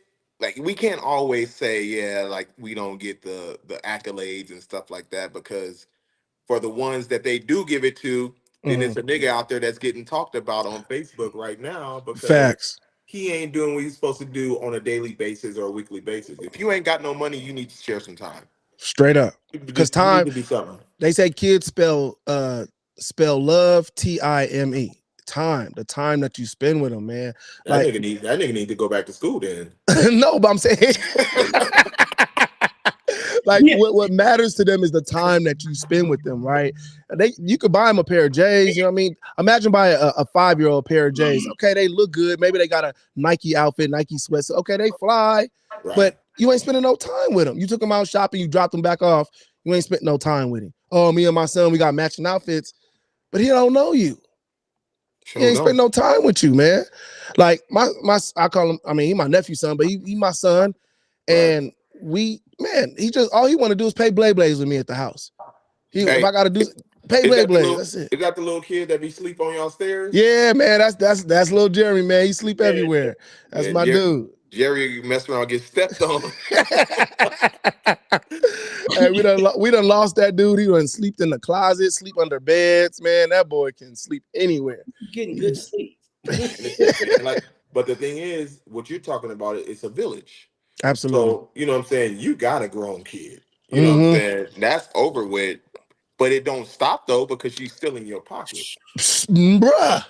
like we can't always say, like we don't get the accolades and stuff like that, because for the ones that they do give it to, then it's a nigga out there that's getting talked about on Facebook right now because he ain't doing what he's supposed to do on a daily basis or a weekly basis. If you ain't got no money, you need to share some time. Straight up. Because time, to be something. They say kids spell love time. The time that you spend with them, man. That nigga need to go back to school then. No, but I'm saying what matters to them is the time that you spend with them, right? You could buy them a pair of J's, you know what I mean? Imagine buying a 5-year-old pair of J's. Okay, they look good. Maybe they got a Nike outfit, Nike sweats. Okay, they fly, but you ain't spending no time with them. You took them out shopping, you dropped them back off. You ain't spent no time with him. Oh, me and my son, we got matching outfits, but he don't know you. He ain't spend no time with you, man. Like my I call him, I mean, he my nephew's son, but he my son. And he just all he want to do is play Blade Blades with me at the house. If Hey, I gotta do play Blade Blades, that's it. Is that the little kid that be sleep on y'all stairs? Yeah, man, that's little Jeremy, man. He sleep everywhere. That's my dude. Jerry mess around, get stepped on. Hey, we done lost that dude. He done sleep in the closet, sleep under beds. Man, that boy can sleep anywhere. Getting good sleep. But the thing is, what you're talking about, it's a village. Absolutely. So, you know what I'm saying? You got a grown kid. You know what I'm saying? That's over with. But it don't stop, though, because she's still in your pocket. Bruh.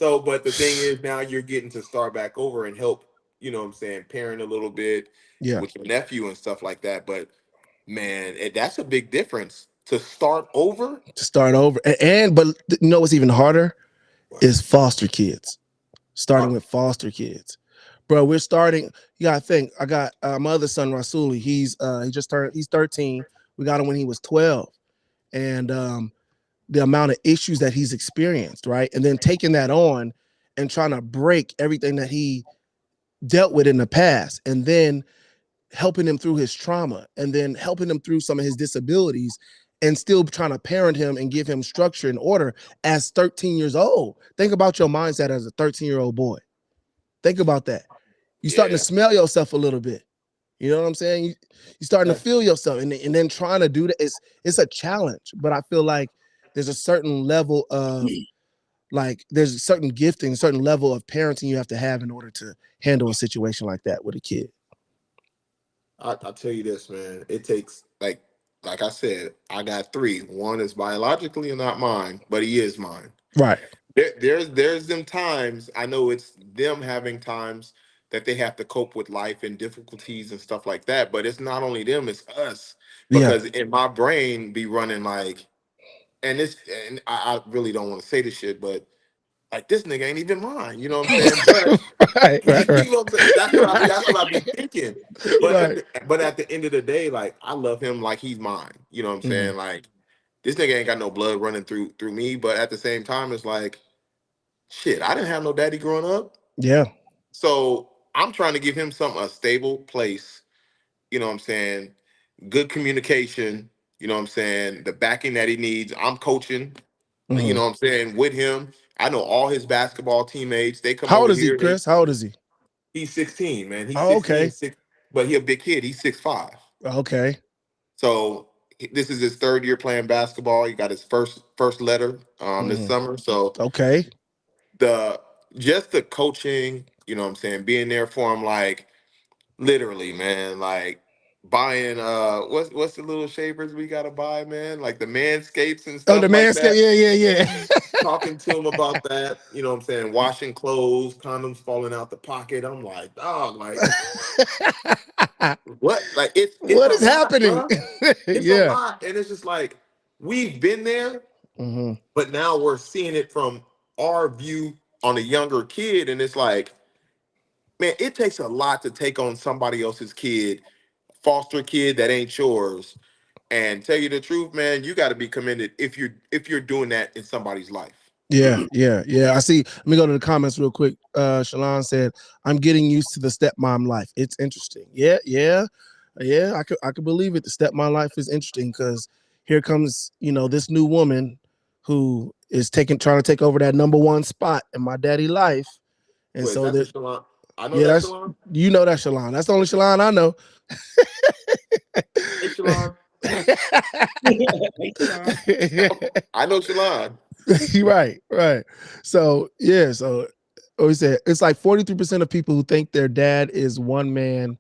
But the thing is, now you're getting to start back over and help, you know what I'm saying, parent a little bit with your nephew and stuff like that. But, man, that's a big difference. To start over. But you know what's even harder? Is foster kids. Starting with foster kids. Bro, we're starting. You gotta think. I got my other son, Rasuli. He's 13. We got him when he was 12. And the amount of issues that he's experienced, right? And then taking that on and trying to break everything that he dealt with in the past, and then helping him through his trauma, and then helping him through some of his disabilities, and still trying to parent him and give him structure and order as 13 years old. Think about your mindset as a 13-year-old boy. Think about that. You're starting to smell yourself a little bit. You know what I'm saying? You're starting to feel yourself, and then trying to do that. It's a challenge, but I feel like there's a certain level of there's a certain gifting, a certain level of parenting you have to have in order to handle a situation like that with a kid. I'll tell you this, man. It takes like I said, I got 3. One is biologically not mine, but he is mine. Right. There's them times. I know it's them having times that they have to cope with life and difficulties and stuff like that. But it's not only them, it's us. Because in my brain be running like, and I really don't want to say this shit, but like this nigga ain't even mine. You know what I'm saying? But right. You know what I'm saying? That's what I be thinking. But at the end of the day, like I love him like he's mine. You know what I'm saying? Like this nigga ain't got no blood running through me. But at the same time, it's like, shit, I didn't have no daddy growing up. Yeah. So I'm trying to give him a stable place. You know what I'm saying? Good communication. You know what I'm saying? The backing that he needs. I'm coaching. You know what I'm saying? With him. I know all his basketball teammates. They come How old over is here. he, Chris? How old is he? He's 16, man. He's 16, okay. but he a big kid. He's 6'5". Okay. So this is his 3rd year playing basketball. He got his first letter this summer. So the coaching, you know what I'm saying, being there for him, like literally, man, like buying what's the little shavers we gotta buy, man? Like the Manscapes and stuff. Oh, the like Manscapes, yeah. Talking to him about that, you know what I'm saying? Washing clothes, condoms falling out the pocket. I'm like, dog, like what? Like it's what is happening? It's a lot. And it's just like we've been there, but now we're seeing it from our view on a younger kid. And it's like, man, it takes a lot to take on somebody else's kid, foster kid that ain't yours. And tell you the truth, man, you got to be commended if you're doing that in somebody's life. Yeah. I see. Let me go to the comments real quick. Shalon said, "I'm getting used to the stepmom life. It's interesting." Yeah. I could believe it. The stepmom life is interesting because here comes this new woman who is trying to take over that number 1 spot in my daddy life, and Wait, so that's Shalon. I know that's Shalon. You know that Shalon. That's the only Shalon I know. Hey, Shalon. I know Shalon. Right. So we said it's like 43% of people who think their dad is one man.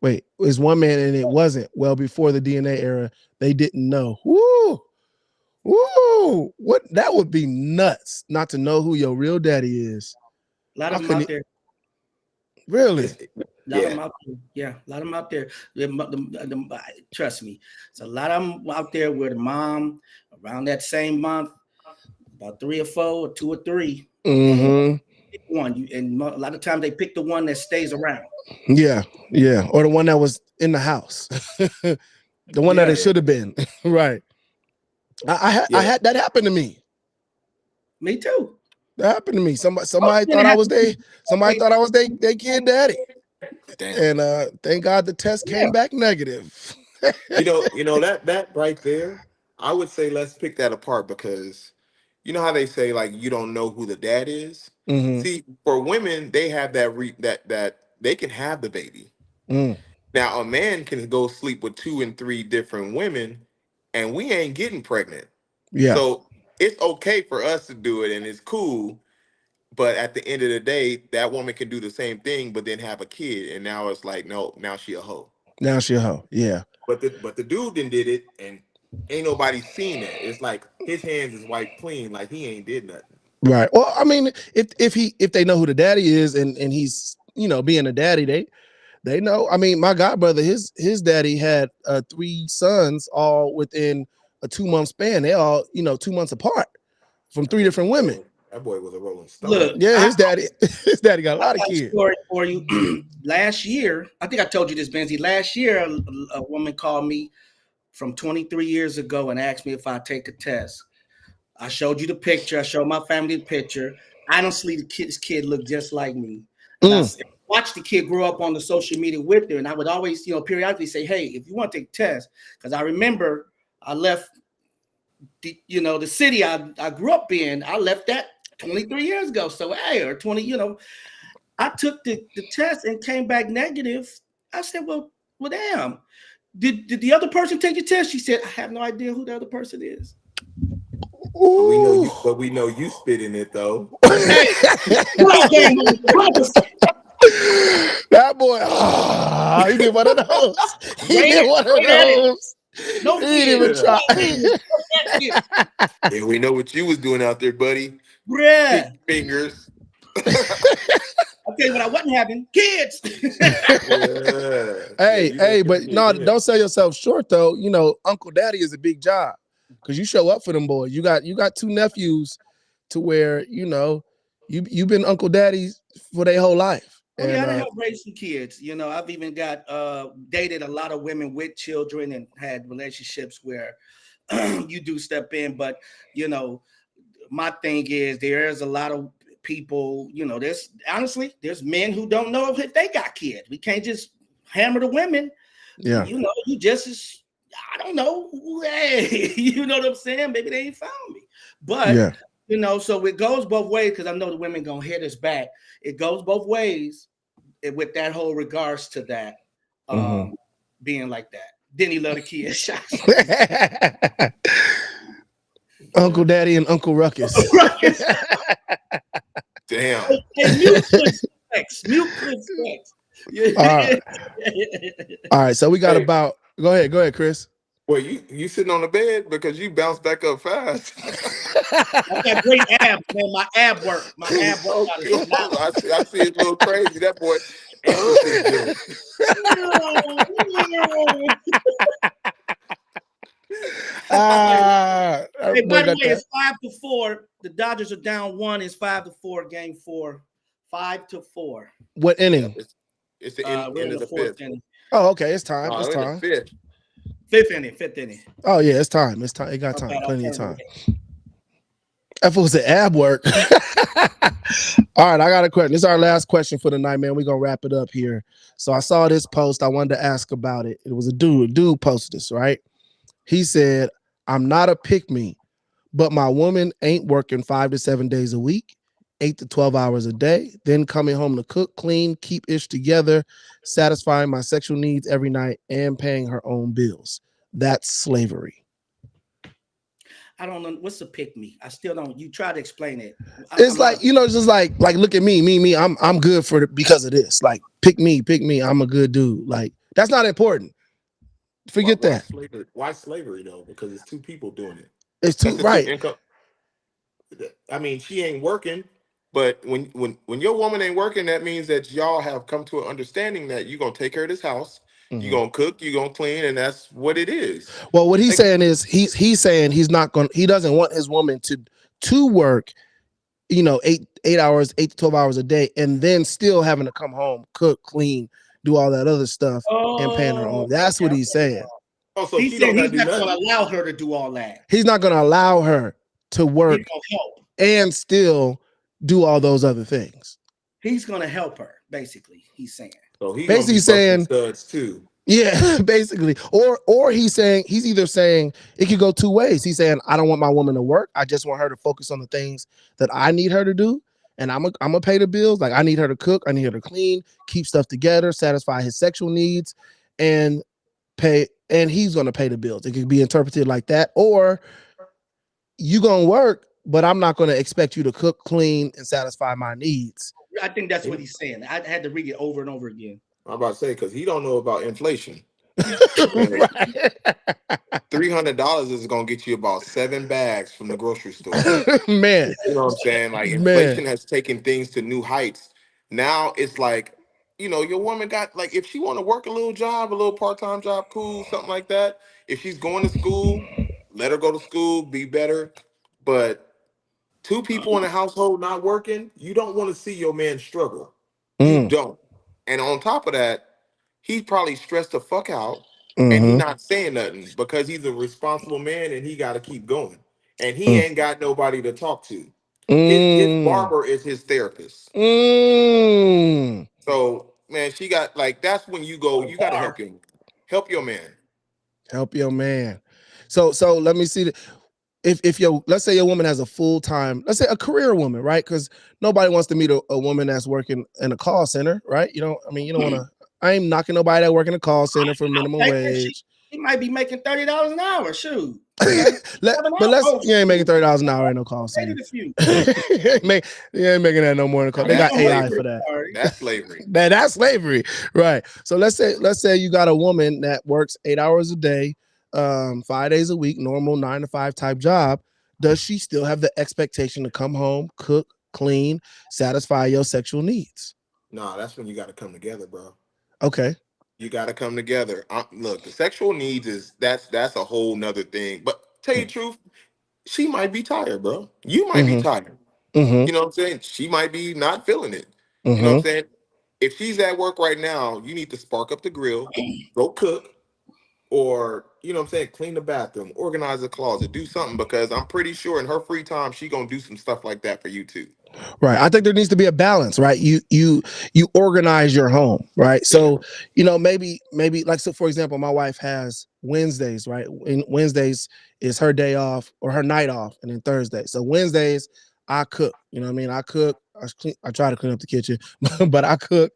Wait, is one man and it wasn't. Well, before the DNA era, they didn't know. Woo! What? That would be nuts not to know who your real daddy is. A lot of them out there. Really? A lot of them out there. Yeah, a lot of them out there. Trust me, it's a lot of them out there where the mom around that same month, about 3 or 4 or 2 or 3. One, and a lot of times they pick the one that stays around. Yeah, or the one that was in the house, the one that it should have been. Right. I had that happen to me. Me too. That happened to me. Somebody thought I was their kid daddy. Damn. And thank God the test Yeah. came back negative. That right there, I would say let's pick that apart because you know how they say like you don't know who the dad is. Mm-hmm. See, for women, they have that they can have the baby. Mm. Now, a man can go sleep with two and three different women, and we ain't getting pregnant. Yeah. So it's okay for us to do it, and it's cool. But at the end of the day, that woman can do the same thing, but then have a kid, and now it's like, no, now she a hoe. Now she a hoe. Yeah. But the dude then did it, and ain't nobody seen that. It's like his hands is wiped clean, like he ain't did nothing. Right. Well, I mean, if they know who the daddy is and he's being a daddy, they know. I mean, my godbrother, his daddy had 3 sons all within a 2-month span. They all 2 months apart from 3 different women. That boy was a rolling stone. Look, Yeah, his daddy got a lot of I got a kids. story for you. Last year, I think I told you this, Benzi. Last year, a woman called me from 23 years ago and asked me if I'd take a test. I showed you the picture. I showed my family the picture. Honestly, this kid looked just like me. And I watched the kid grow up on the social media with her. And I would always, periodically say, hey, if you want to take a test, because I remember I left the city I grew up in. I left that 23 years ago. So, hey, or 20, I took the test and came back negative. I said, well, damn. Did the other person take your test? She said, I have no idea who the other person is. We know you spit in it though. Hey, that boy, he did one of those. He did one of those. No, he didn't even try. Yeah, we know what you was doing out there, buddy. Bruh. Fingers. I'll tell you what I wasn't having. Kids. Hey, but no, don't sell yourself short though. Uncle Daddy is a big job because you show up for them boys. You got 2 nephews to where you've been Uncle Daddy for their whole life. Oh, yeah, I helped raise some kids. I've even got dated a lot of women with children and had relationships where you do step in. But my thing is there's a lot of people, there's men who don't know if they got kids. We can't just hammer the women. Yeah. You just I don't know. Hey, you know what I'm saying? Maybe they ain't found me. But yeah. So it goes both ways because I know the women gonna hit us back. It goes both ways with that whole regards to that being like that. Then he love the kids. Uncle Daddy and Uncle Ruckus. Damn. Mute flex. All right. So we got about. Go ahead, Chris. Well, you sitting on the bed because you bounced back up fast. I got great abs, man. My ab work. I see it's a little crazy. That boy. Hey, by the way, it's 5-4. The Dodgers are down 1. It's 5-4. Game 4. 5-4. What inning? It's the end of the 5th inning. Oh, okay. It's time. It's time. Fifth inning. Oh yeah, it's time. It's time. It got time. Plenty of time. That was the ab work. All right, I got a question. This is our last question for the night, man. We're gonna wrap it up here. So I saw this post. I wanted to ask about it. It was a dude. A dude posted this, right? He said, "I'm not a pick-me, but my woman ain't working 5 to 7 days a week, 8 to 12 hours a day, then coming home to cook, clean, keep ish together, satisfying my sexual needs every night, and paying her own bills. That's slavery." I don't know what's the pick me. I still don't. You try to explain it. It's like just like look at me. I'm good for because of this. Like pick me. I'm a good dude. Like that's not important. Forget that. Why slavery though? Because it's 2 people doing it. It's too right. I mean, she ain't working, but when your woman ain't working, that means that y'all have come to an understanding that you're gonna take care of this house. You're gonna cook, you're gonna clean, and that's what it is. Well, what he's saying is he's saying he doesn't want his woman to work, 8 hours, 8 to 12 hours a day, and then still having to come home, cook, clean, do all that other stuff, and paying her own. That's what he's saying. Oh, so he's not going to allow her to do all that. He's not going to allow her to work and still do all those other things. He's going to help her, basically. He's saying. So he gonna Basically be busting saying, studs too. yeah, basically. Or he's either saying it could go two ways. He's saying, I don't want my woman to work. I just want her to focus on the things that I need her to do. And I'm gonna pay the bills. Like I need her to cook, I need her to clean, keep stuff together, satisfy his sexual needs, and pay, and he's gonna pay the bills. It could be interpreted like that. Or you gonna work, but I'm not gonna expect you to cook, clean, and satisfy my needs. I think that's what he's saying. I had to read it over and over again. I'm about to say because he don't know about inflation. Right. $300 is gonna get you about 7 bags from the grocery store. Man, You know what I'm saying? Like man. inflation has taken things to new heights. Now it's like, your woman got like if she want to work a little job, a little part-time job, cool, something like that. If she's going to school, let her go to school, be better. But two people in a household not working, you don't want to see your man struggle. You Mm, don't. And on top of that, he's probably stressed the fuck out and he mm-hmm, not saying nothing because he's a responsible man and he got to keep going. And he mm, ain't got nobody to talk to. His mm, barber is his therapist. mm. So, man, she got like that's when you go, you got to help him. Help your man. Help your man. So let me see. If your, let's say your woman has a full time, let's say a career woman, right? Because nobody wants to meet a woman that's working in a call center, right? You don't want to. I ain't knocking nobody that work in a call center for minimum wage. She might be making $30 an hour. Shoot. But You ain't making $30 an hour in no call center. You ain't making that no more in a call. Now, They got that's AI slavery. for that. That's slavery. That's slavery, right? So let's say you got a woman that works 8 hours a day, 5 days a week, normal 9 to 5 type job. Does she still have the expectation to come home, cook, clean, satisfy your sexual needs? Nah, that's when you got to come together, bro. Okay. You got to come together. Look, the sexual needs that's a whole nother thing. But tell you the truth, she might be tired, bro. You might be Mm-hmm. tired. Mm-hmm. You know what I'm saying? She might be not feeling it. You know what I'm Mm-hmm. saying? If she's at work right now, you need to spark up the grill, go cook, or you know what I'm saying, clean the bathroom, organize the closet, do something because I'm pretty sure in her free time she gonna do some stuff like that for you too. Right. I think there needs to be a balance, right? You organize your home, right? Yeah. So, maybe like, so for example, my wife has Wednesdays, right? Wednesdays is her day off or her night off, and then Thursday. So Wednesdays I cook, you know what I mean? I cook, I try to clean up the kitchen, but I cook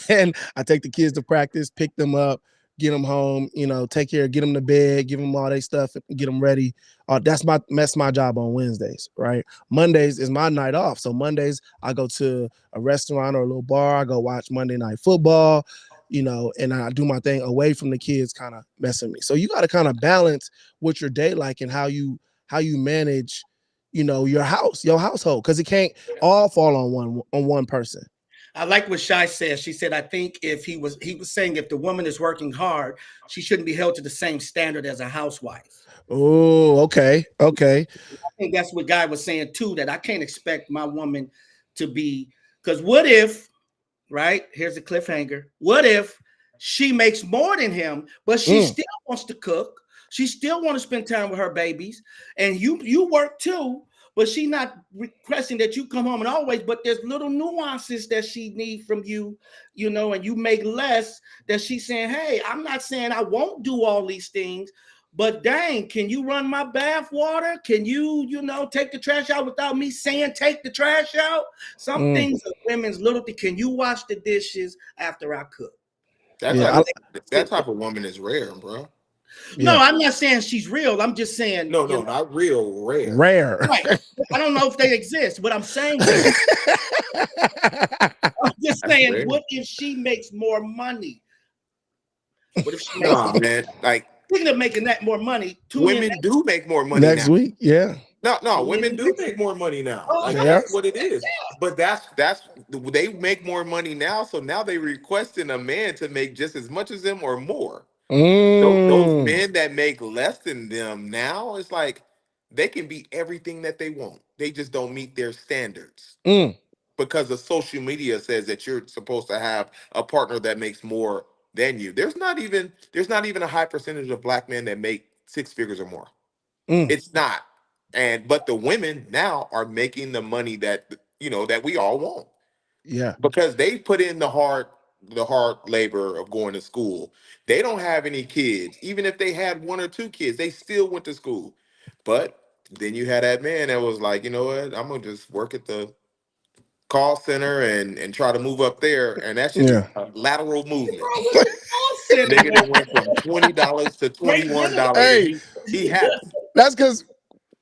and I take the kids to practice, pick them up, get them home, take care, get them to bed, give them all their stuff, get them ready. That's my job on Wednesdays, right? Mondays is my night off. So Mondays I go to a restaurant or a little bar. I go watch Monday Night Football, and I do my thing away from the kids kind of messing me. So you got to kind of balance what your day like and how you manage, your household, because it can't all fall on one person. I like what Shai said. She said, I think he was saying if the woman is working hard, she shouldn't be held to the same standard as a housewife. Oh, okay. Okay. I think that's what Guy was saying too, that I can't expect my woman to be, because what if, right? Here's a cliffhanger. What if she makes more than him, but she still wants to cook? She still wants to spend time with her babies, and you work too, but she not requesting that you come home and always. But there's little nuances that she need from you, and you make less. That she's saying, "Hey, I'm not saying I won't do all these things." But dang, can you run my bath water? Can you, take the trash out without me saying take the trash out? Some things are women's little thing. Can you wash the dishes after I cook? That type of woman is rare, bro. No, I'm not saying she's real. I'm just saying no, not real, rare. Rare. Right. I don't know if they exist, but I'm saying I'm just saying, rare. What if she makes more money? What if she Nah, man. Like, speaking of making that more money, women do make more money next now. week. Yeah. No, women do make more money now. Like, yeah. that's what it is. But that's they make more money now, so now they requesting a man to make just as much as them or more. Those men that make less than them now, it's like they can be everything that they want. They just don't meet their standards. Because the social media says that you're supposed to have a partner that makes more than you. There's not even a high percentage of black men that make 6 figures or more. It's not. But the women now are making the money that that we all want. Yeah. Because they put in the hard the hard labor of going to school. They don't have any kids. Even if they had 1 or 2 kids, they still went to school. But then you had that man that was like, you know what? I'm gonna just work at the call center and try to move up there. And that shit is Yeah. a lateral movement. Bro, what the call center, Nigga man? that went from $20 to Great $21, and Hey, he happy. that's because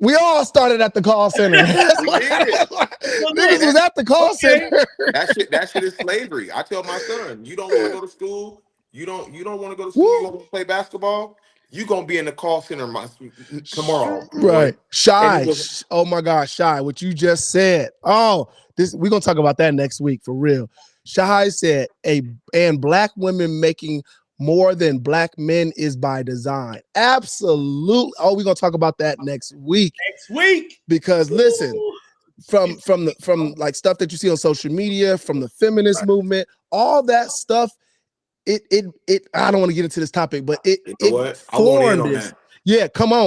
we all started at the call center. That's We why, did. Well, niggas look, was at the call okay. center. That shit is slavery. I tell my son, you don't want to go to school. You don't want to go to school. You Woo. want to play basketball. You gonna be in the call center tomorrow, boy. Right. And it Shy. was Oh my gosh, Shy, what you just said. Oh, this we're gonna talk about that next week for real. Shy said and black women making more than black men is by design. Absolutely. Oh, we're gonna talk about that next week. Next week. Because listen, Ooh. from like stuff that you see on social media, from the feminist movement, all that stuff. It I don't want to get into this topic, but you know it what? I want in formed on this. that. Yeah, come on.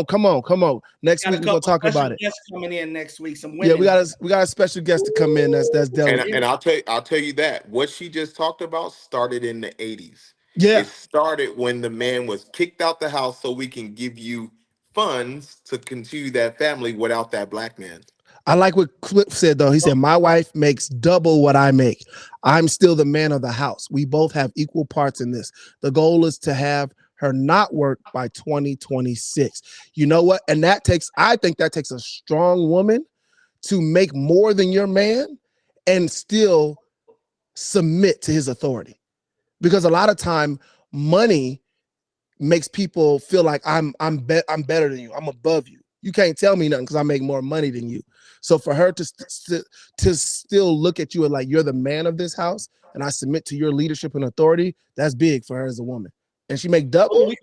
Next Got a week we're gonna couple talk special about it. guests coming in next week. Some Yeah, women. we got a special guest to come in that's dealt with. And I'll tell you that what she just talked about started in the 80s. Yeah, It started when the man was kicked out the house so we can give you funds to continue that family without that black man. I like what Clip said though. He said, "My wife makes double what I make. I'm still the man of the house. We both have equal parts in this. The goal is to have her not work by 2026. You know what? And I think that takes a strong woman to make more than your man and still submit to his authority. Because a lot of time money makes people feel like I'm better than you. I'm above you. You can't tell me nothing because I make more money than you. So for her to still look at you and like you're the man of this house and I submit to your leadership and authority, that's big for her as a woman. And she make double. Oh,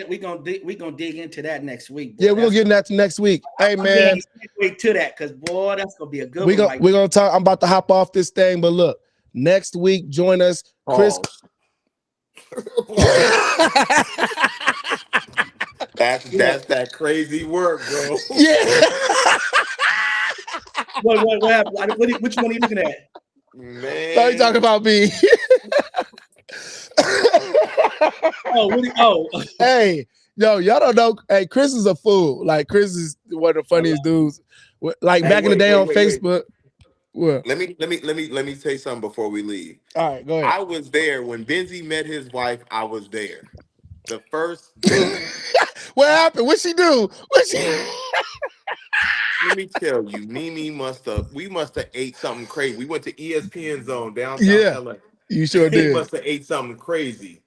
we gonna dig into that next week. Boy. Yeah, we're gonna get into that next week. Hey man, wait to that because boy, that's gonna be a good we're one. gonna talk. I'm about to hop off this thing, but look, next week, join us, Chris. Pause. That's that crazy work, bro. Yeah. What happened? Which one are you looking at? Man. Now you talking about me. Hey, yo, y'all don't know. Hey, Chris is a fool. Like Chris is one of the funniest dudes. Like Hey, back in the day on wait. Facebook. What? Let me say something before we leave. All right, go ahead. I was there when Benzi met his wife. I was there. The first day. What happened? What'd she do? Let me tell you, Mimi must have ate something crazy. We went to ESPN Zone downtown LA. You sure He did. must have ate something crazy.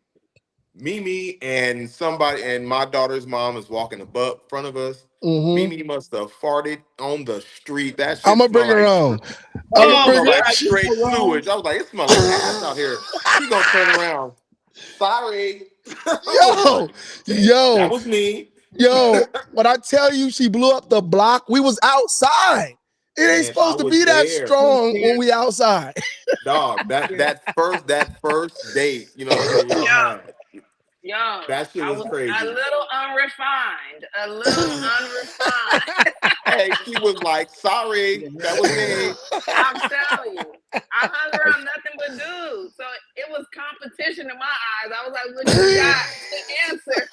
Mimi and my daughter's mom is walking above front of us. Mhm. Mimi must have farted on the street. That shit I'm gonna bring her on. I'm gonna bring her. like straight sewage. I was like, it smells like ass out here. She gonna turn around. Sorry. Yo, that was me. Yo, when I tell you she blew up the block, we was outside. It ain't supposed to be that strong when we outside. Dog, that first date, you know what I'm saying, y'all had. Yo, that shit was crazy. A little unrefined. Hey, she was like, sorry, that was me. I'm telling you, I hung around nothing but dudes, so it was competition in my eyes. I was like, what you got to answer?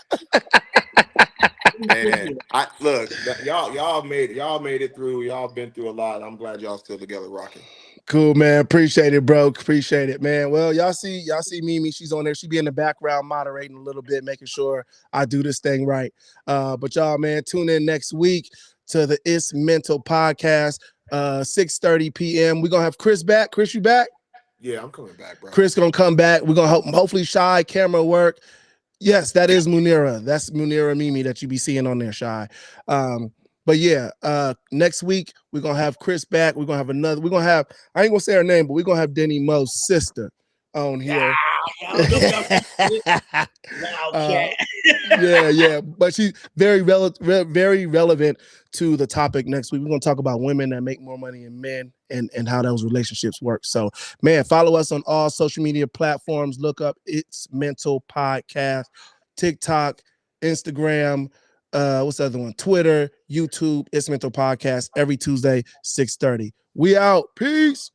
Man, look, y'all made it through. Y'all been through a lot. I'm glad y'all still together rocking. Cool, man. Appreciate it, bro. Appreciate it, man. Well, y'all see Mimi. She's on there. She be in the background moderating a little bit, making sure I do this thing right. But y'all, man, tune in next week to the It's Mental podcast, 6:30 p.m. We're gonna have Chris back. Chris, you back? Yeah, I'm coming back, bro. Chris gonna come back. We're gonna hopefully Shy camera work. Yes, that is Munira. That's Munira Mimi that you be seeing on there, Shy. But yeah, next week we're gonna have Chris back. We're gonna have I ain't gonna say her name, but we're gonna have Denny Mo's sister on here. Yeah. But she's very relevant to the topic next week. We're gonna talk about women that make more money than men and how those relationships work. So, man, follow us on all social media platforms. Look up It's Mental Podcast, TikTok, Instagram. What's the other one? Twitter, YouTube, It's Mental Podcast every Tuesday, 6:30. We out. Peace.